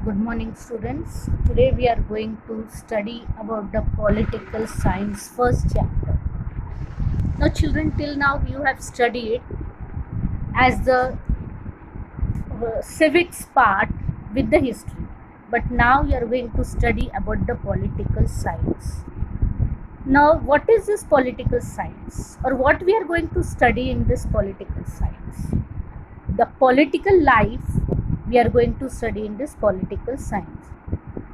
Good morning, students. Today we are going to study about the political science first chapter. Now, children, till now you have studied as the civics part with the history, but now you are going to study about the political science. Now, what is this political science, or what we are going to study in this political science? The political life we are going to study in this political science.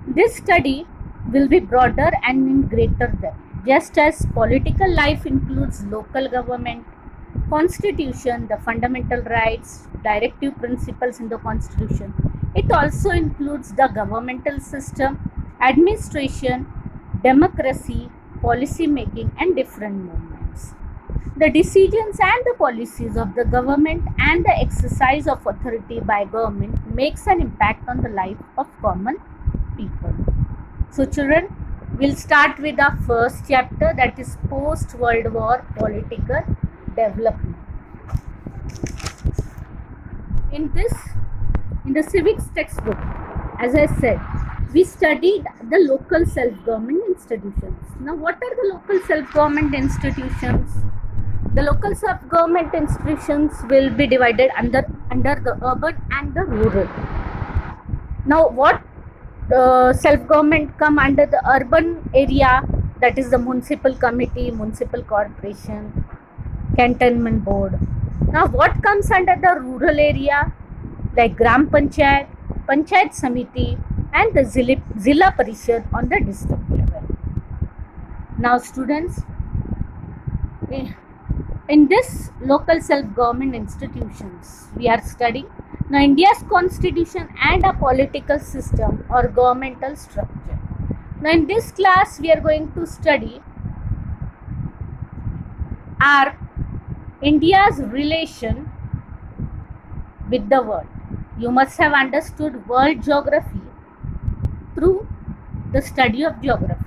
This study will be broader and in greater depth. Just as political life includes local government, constitution, the fundamental rights, directive principles in the constitution, it also includes the governmental system, administration, democracy, policy making, and different movements. The decisions and the policies of the government and the exercise of authority by government makes an impact on the life of common people. So children, we'll start with our first chapter, that is post World War political development. In the civics textbook, as I said, we studied the local self-government institutions. Now, what are the local self-government institutions? The local self-government institutions will be divided under the urban and the rural. Now, what self-government come under the urban area, that is the municipal committee, municipal corporation, cantonment board. Now, what comes under the rural area, like Gram Panchayat, Panchayat Samiti, and the Zilla Parishad on the district level. Now, students, in this local self-government institutions, we are studying now India's constitution and a political system or governmental structure. Now, in this class, we are going to study our India's relation with the world. You must have understood world geography through the study of geography.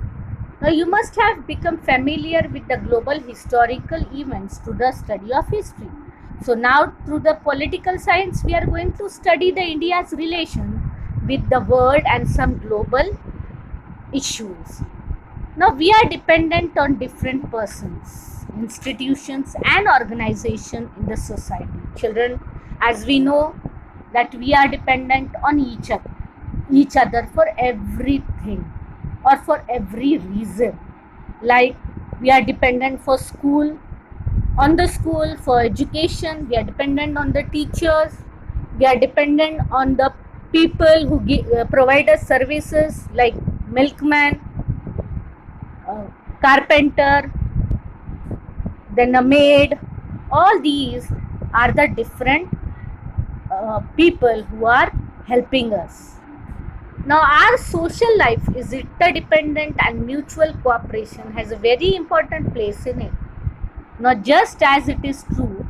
Now, you must have become familiar with the global historical events through the study of history. So, now through the political science, we are going to study the India's relation with the world and some global issues. Now, we are dependent on different persons, institutions, and organizations in the society. Children, as we know that we are dependent on each other for everything or for every reason. Like we are dependent for school, on the school, for education, we are dependent on the teachers, we are dependent on the people who provide us services like milkman, carpenter, then a maid. All these are the different people who are helping us. Now, our social life is interdependent and mutual cooperation has a very important place in it. Now, just as it is true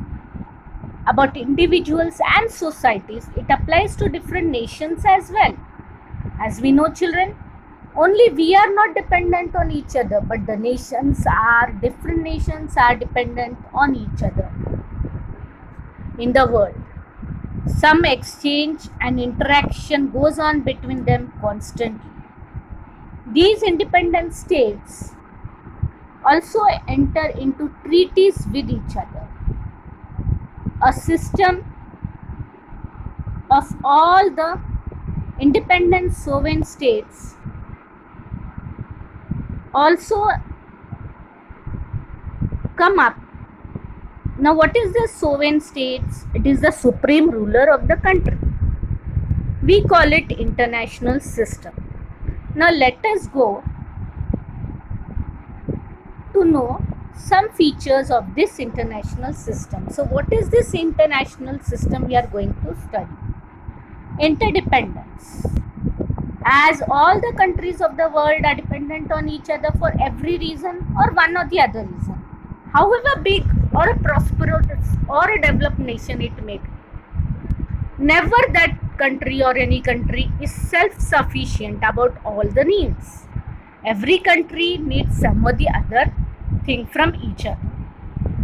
about individuals and societies, it applies to different nations as well. As we know, children, only we are not dependent on each other, but the different nations are dependent on each other in the world. Some exchange and interaction goes on between them constantly. These independent states also enter into treaties with each other. A system of all the independent sovereign states also come up. Now, what is the sovereign states? It is the supreme ruler of the country. We call it international system. Now, let us go to know some features of this international system. So, what is this international system we are going to study? Interdependence. As all the countries of the world are dependent on each other for every reason or one or the other reason, however big or a prosperous or a developed nation it may be, never that country or any country is self-sufficient about all the needs. Every country needs some or the other thing from each other.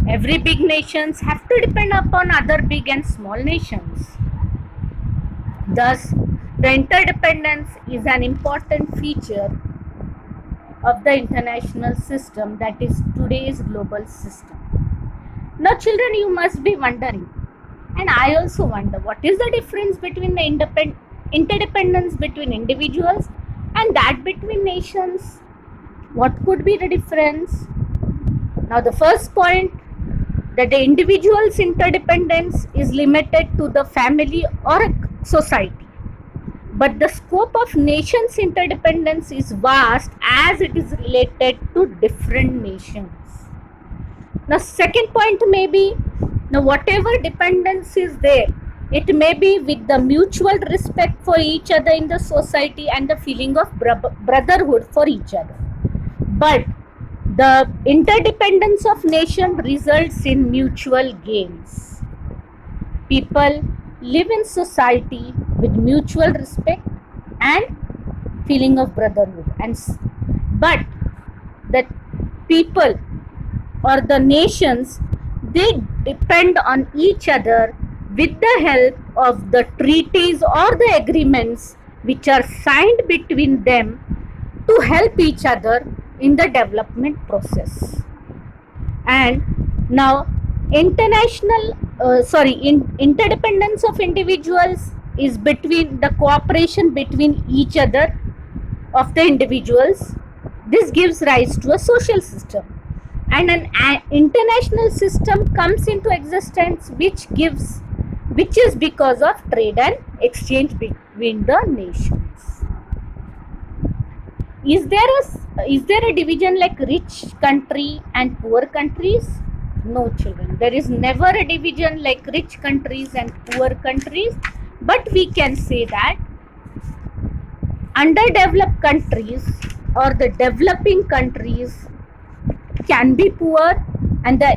Every big nations have to depend upon other big and small nations. Thus, The interdependence is an important feature of the international system, that is today's global system. Now, children, you must be wondering, and I also wonder, what is the difference between the interdependence between individuals and that between nations? What could be the difference? Now, the first point, that the individual's interdependence is limited to the family or a society, but the scope of nations' interdependence is vast as it is related to different nations. Now, second point may be, now whatever dependence is there, it may be with the mutual respect for each other in the society and the feeling of brotherhood for each other. But the interdependence of nation results in mutual gains. People live in society with mutual respect and feeling of brotherhood, but the people or the nations, they depend on each other with the help of the treaties or the agreements which are signed between them to help each other in the development process. And now interdependence of individuals is between the cooperation between each other of the individuals. This gives rise to a social system, and an international system comes into existence which is because of trade and exchange between the nations. Is there a division like rich country and poor countries? No, children. There is never a division like rich countries and poor countries, but we can say that underdeveloped countries or the developing countries can be poor, and the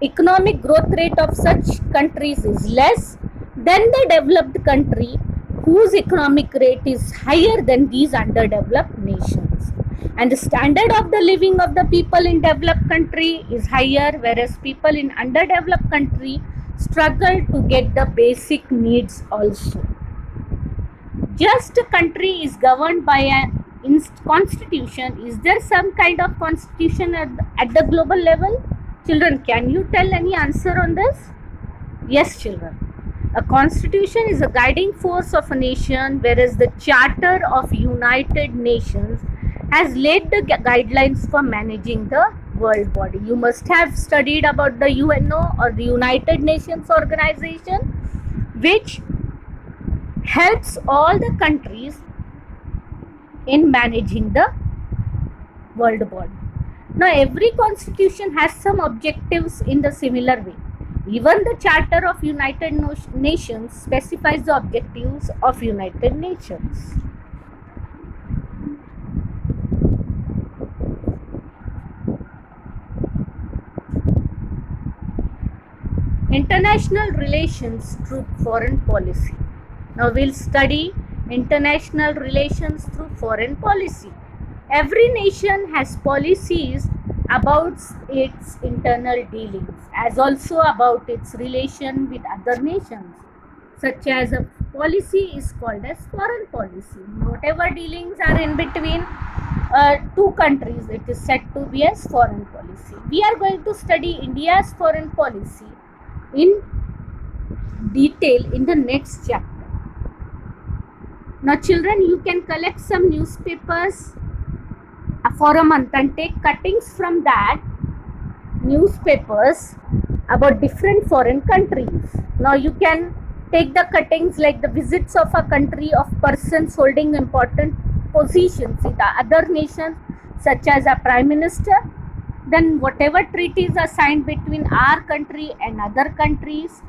economic growth rate of such countries is less than the developed country whose economic rate is higher than these underdeveloped nations. And the standard of the living of the people in developed country is higher, whereas people in underdeveloped country struggle to get the basic needs also. Just a country is governed by an constitution. Is there some kind of constitution at the global level? Children, can you tell any answer on this? Yes, children. A constitution is a guiding force of a nation, whereas the Charter of United Nations has laid the guidelines for managing the world body. You must have studied about the UNO or the United Nations organization, which helps all the countries in managing the world body. Now, every constitution has some objectives in the similar way. Even the Charter of United Nations specifies the objectives of United Nations. International relations through foreign policy. Now we'll study international relations through foreign policy. Every nation has policies about its internal dealings, as also about its relation with other nations. Such as a policy is called as foreign policy. Whatever dealings are in between two countries, it is said to be as foreign policy. We are going to study India's foreign policy in detail in the next chapter. Now, children, you can collect some newspapers for a month and take cuttings from that newspapers about different foreign countries. Now, you can take the cuttings like the visits of a country of persons holding important positions in the other nations, such as a prime minister. Then whatever treaties are signed between our country and other countries,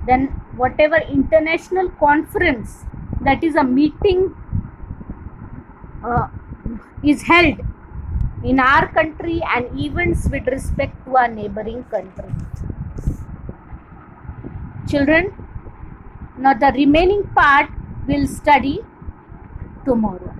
then whatever international conference, that is a meeting is held in our country, and events with respect to our neighboring country. Children, now the remaining part we'll study tomorrow.